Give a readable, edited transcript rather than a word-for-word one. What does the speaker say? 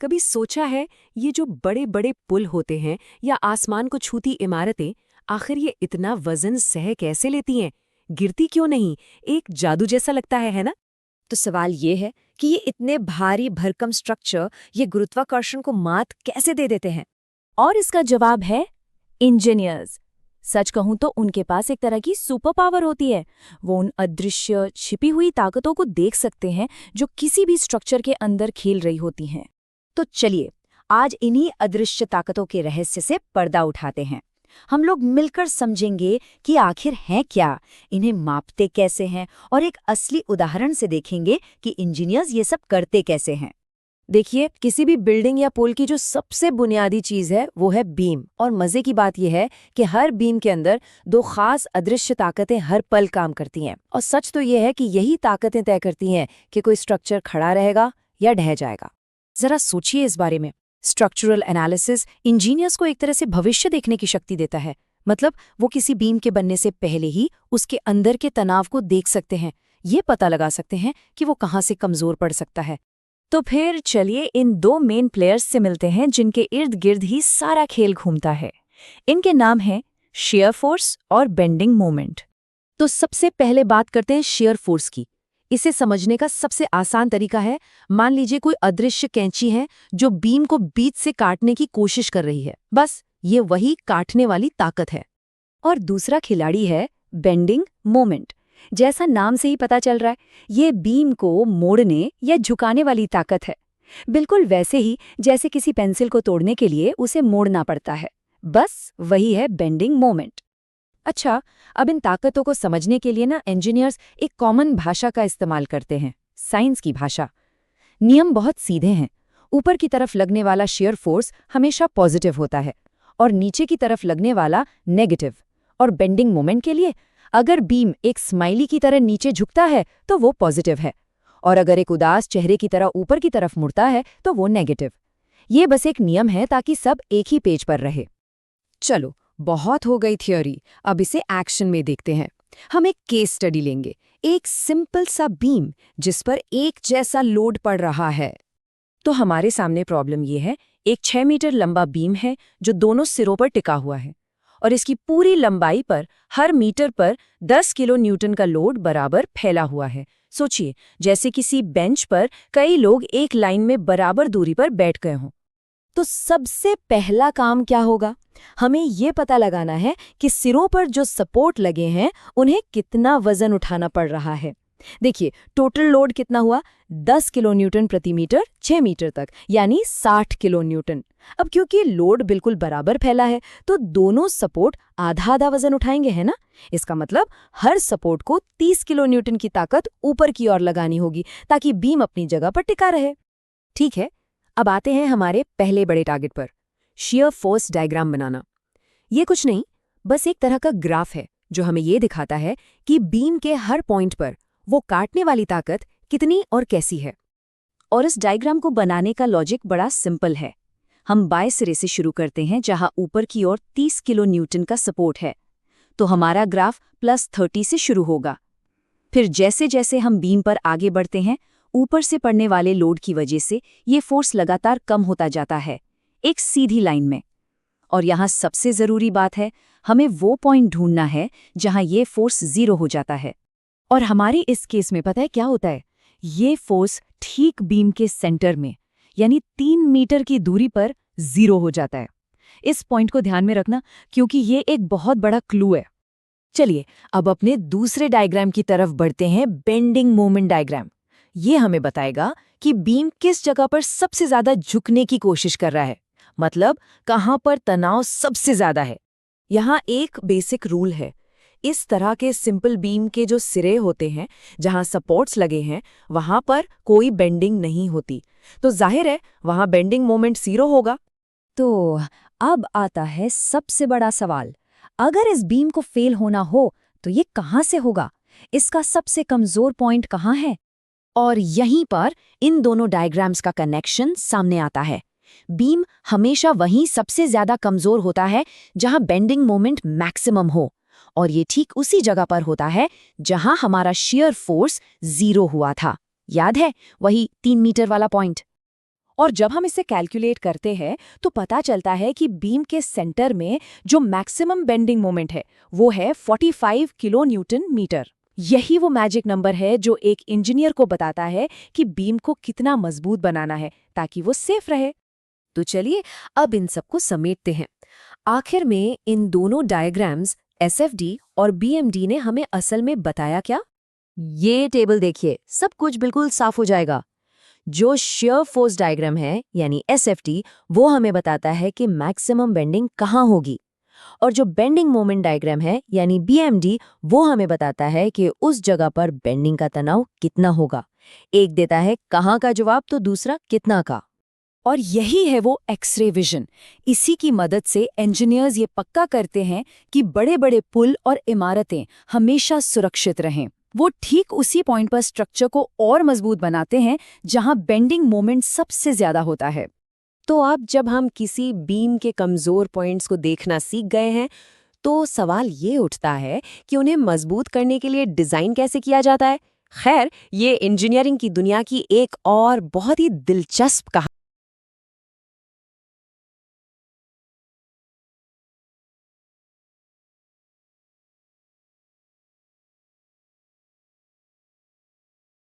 कभी सोचा है ये जो बड़े बड़े पुल होते हैं या आसमान को छूती इमारतें, आखिर ये इतना वजन सह कैसे लेती हैं? गिरती क्यों नहीं? एक जादू जैसा लगता है ना? तो सवाल ये है कि ये इतने भारी भरकम स्ट्रक्चर ये गुरुत्वाकर्षण को मात कैसे दे देते हैं। और इसका जवाब है इंजीनियर्स। सच कहूं तो उनके पास एक तरह की सुपर पावर होती है। वो उन अदृश्य छिपी हुई ताकतों को देख सकते हैं जो किसी भी स्ट्रक्चर के अंदर खेल रही होती हैं। तो चलिए आज इन्हीं अदृश्य ताकतों के रहस्य से पर्दा उठाते हैं। हम लोग मिलकर समझेंगे कि आखिर हैं क्या, इन्हें मापते कैसे हैं और एक असली उदाहरण से देखेंगे कि इंजीनियर्स ये सब करते कैसे हैं। देखिए, किसी भी बिल्डिंग या पुल की जो सबसे बुनियादी चीज़ है वो है बीम। और मज़े की बात यह है कि हर बीम के अंदर दो खास अदृश्य ताकतें हर पल काम करती हैं। और सच तो ये है कि यही ताकतें तय करती हैं कि कोई स्ट्रक्चर खड़ा रहेगा या ढह जाएगा। जरा सोचिए इस बारे में। स्ट्रक्चरल एनालिसिस इंजीनियर्स को एक तरह से भविष्य देखने की शक्ति देता है। मतलब वो किसी बीम के बनने से पहले ही उसके अंदर के तनाव को देख सकते हैं, ये पता लगा सकते हैं कि वो कहाँ से कमज़ोर पड़ सकता है। तो फिर चलिए इन दो मेन प्लेयर्स से मिलते हैं जिनके इर्द गिर्द ही सारा खेल घूमता है। इनके नाम हैं शियर फोर्स और बेंडिंग मोमेंट। तो सबसे पहले बात करते हैं शियर फोर्स की। इसे समझने का सबसे आसान तरीका है, मान लीजिए कोई अदृश्य कैंची है जो बीम को बीच से काटने की कोशिश कर रही है। बस ये वही काटने वाली ताकत है। और दूसरा खिलाड़ी है बेंडिंग मोमेंट। जैसा नाम से ही पता चल रहा है, ये बीम को मोड़ने या झुकाने वाली ताकत है। बिल्कुल वैसे ही जैसे किसी पेंसिल को तोड़ने के लिए उसे मोड़ना पड़ता है। बस वही है बेंडिंग मोमेंट। अच्छा, अब इन ताकतों को समझने के लिए ना इंजीनियर्स एक कॉमन भाषा का इस्तेमाल करते हैं, साइंस की भाषा। नियम बहुत सीधे हैं। ऊपर की तरफ लगने वाला शियर फोर्स हमेशा पॉजिटिव होता है और नीचे की तरफ लगने वाला नेगेटिव। और बेंडिंग मोमेंट के लिए अगर बीम एक स्माइली की तरह नीचे झुकता है तो वो पॉजिटिव है, और अगर एक उदास चेहरे की तरह ऊपर की तरफ मुड़ता है तो वो नेगेटिव। ये बस एक नियम है ताकि सब एक ही पेज पर रहे। चलो, बहुत हो गई थ्योरी, अब इसे एक्शन में देखते हैं। हम एक केस स्टडी लेंगे, एक सिंपल सा बीम जिस पर एक जैसा लोड पड़ रहा है। तो हमारे सामने प्रॉब्लम ये है, एक 6 मीटर लंबा बीम है जो दोनों सिरों पर टिका हुआ है और इसकी पूरी लंबाई पर हर मीटर पर 10 किलो न्यूटन का लोड बराबर फैला हुआ है। सोचिए, जैसे किसी बेंच पर कई लोग एक लाइन में बराबर दूरी पर बैठ गए हों। तो सबसे पहला काम क्या होगा? हमें ये पता लगाना है कि सिरों पर जो सपोर्ट लगे हैं उन्हें कितना वजन उठाना पड़ रहा है। देखिए, टोटल लोड कितना हुआ? 10 किलो न्यूटन प्रति मीटर 6 मीटर तक, यानी 60 किलो न्यूटन। अब क्योंकि लोड बिल्कुल बराबर फैला है तो दोनों सपोर्ट आधा आधा वजन उठाएंगे, है ना? इसका मतलब हर सपोर्ट को 30 किलो न्यूटन की ताकत ऊपर की ओर लगानी होगी ताकि बीम अपनी जगह पर टिका रहे। ठीक है, अब आते हैं हमारे पहले बड़े टारगेट पर, शियर फोर्स डायग्राम बनाना। ये कुछ नहीं, बस एक तरह का ग्राफ है जो हमें ये दिखाता है कि बीम के हर पॉइंट पर वो काटने वाली ताकत कितनी और कैसी है। और इस डायग्राम को बनाने का लॉजिक बड़ा सिंपल है। हम बाएं सिरे से शुरू करते हैं जहां ऊपर की ओर 30 किलो न्यूटन का सपोर्ट है, तो हमारा ग्राफ +30 से शुरू होगा। फिर जैसे जैसे हम बीम पर आगे बढ़ते हैं, ऊपर से पड़ने वाले लोड की वजह से ये फोर्स लगातार कम होता जाता है, एक सीधी लाइन में। और यहाँ सबसे ज़रूरी बात है, हमें वो पॉइंट ढूंढना है जहाँ ये फोर्स 0 हो जाता है। और हमारे इस केस में पता है क्या होता है? ये फोर्स ठीक बीम के सेंटर में, यानी 3 मीटर की दूरी पर 0 हो जाता है। इस पॉइंट को ध्यान में रखना क्योंकि ये एक बहुत बड़ा क्लू है। चलिए, अब अपने दूसरे डायग्राम की तरफ बढ़ते हैं, बेंडिंग मोमेंट डायग्राम। ये हमें बताएगा कि बीम किस जगह पर सबसे ज्यादा झुकने की कोशिश कर रहा है, मतलब कहाँ पर तनाव सबसे ज्यादा है। यहाँ एक बेसिक रूल है, इस तरह के सिंपल बीम के जो सिरे होते हैं जहां सपोर्ट्स लगे हैं वहां पर कोई बेंडिंग नहीं होती, तो जाहिर है वहां बेंडिंग मोमेंट 0 होगा। तो अब आता है सबसे बड़ा सवाल, अगर इस बीम को फेल होना हो तो ये कहाँ से होगा? इसका सबसे कमजोर पॉइंट कहाँ है? और यहीं पर इन दोनों डायग्राम्स का कनेक्शन सामने आता है। बीम हमेशा वहीं सबसे ज्यादा कमजोर होता है जहां बेंडिंग मोमेंट मैक्सिमम हो, और ये ठीक उसी जगह पर होता है जहां हमारा शियर फोर्स 0 हुआ था। याद है, वही 3 मीटर वाला पॉइंट। और जब हम इसे कैलकुलेट करते हैं तो पता चलता है कि बीम के सेंटर में जो मैक्सिमम बेंडिंग मोमेंट है वो है 45 किलो न्यूटन मीटर। यही वो मैजिक नंबर है जो एक इंजीनियर को बताता है कि बीम को कितना मजबूत बनाना है ताकि वो सेफ रहे। तो चलिए अब इन सबको समेटते हैं। आखिर में इन दोनों डायग्राम्स एसएफडी और बीएमडी ने हमें असल में बताया क्या? ये टेबल देखिए, सब कुछ बिल्कुल साफ हो जाएगा। जो शेयर फोर्स डायग्राम है यानी एसएफटी, वो हमें बताता है कि मैक्सिमम बेंडिंग कहाँ होगी, और जो बेंडिंग मोमेंट डायग्राम है यानी बीएमडी, वो हमें बताता है कि उस जगह पर बेंडिंग का तनाव कितना होगा। एक देता है कहाँ का जवाब तो दूसरा कितना का। और यही है वो एक्सरे विजन। इसी की मदद से इंजीनियर्स ये पक्का करते हैं कि बड़े बड़े पुल और इमारतें हमेशा सुरक्षित रहें। वो ठीक उसी पॉइंट पर स्ट्रक्चर को और मजबूत बनाते हैं जहां बेंडिंग मोमेंट सबसे ज्यादा होता है। तो अब जब हम किसी बीम के कमजोर पॉइंट्स को देखना सीख गए हैं, तो सवाल ये उठता है कि उन्हें मजबूत करने के लिए डिजाइन कैसे किया जाता है। खैर, ये इंजीनियरिंग की दुनिया की एक और बहुत ही दिलचस्प कहानी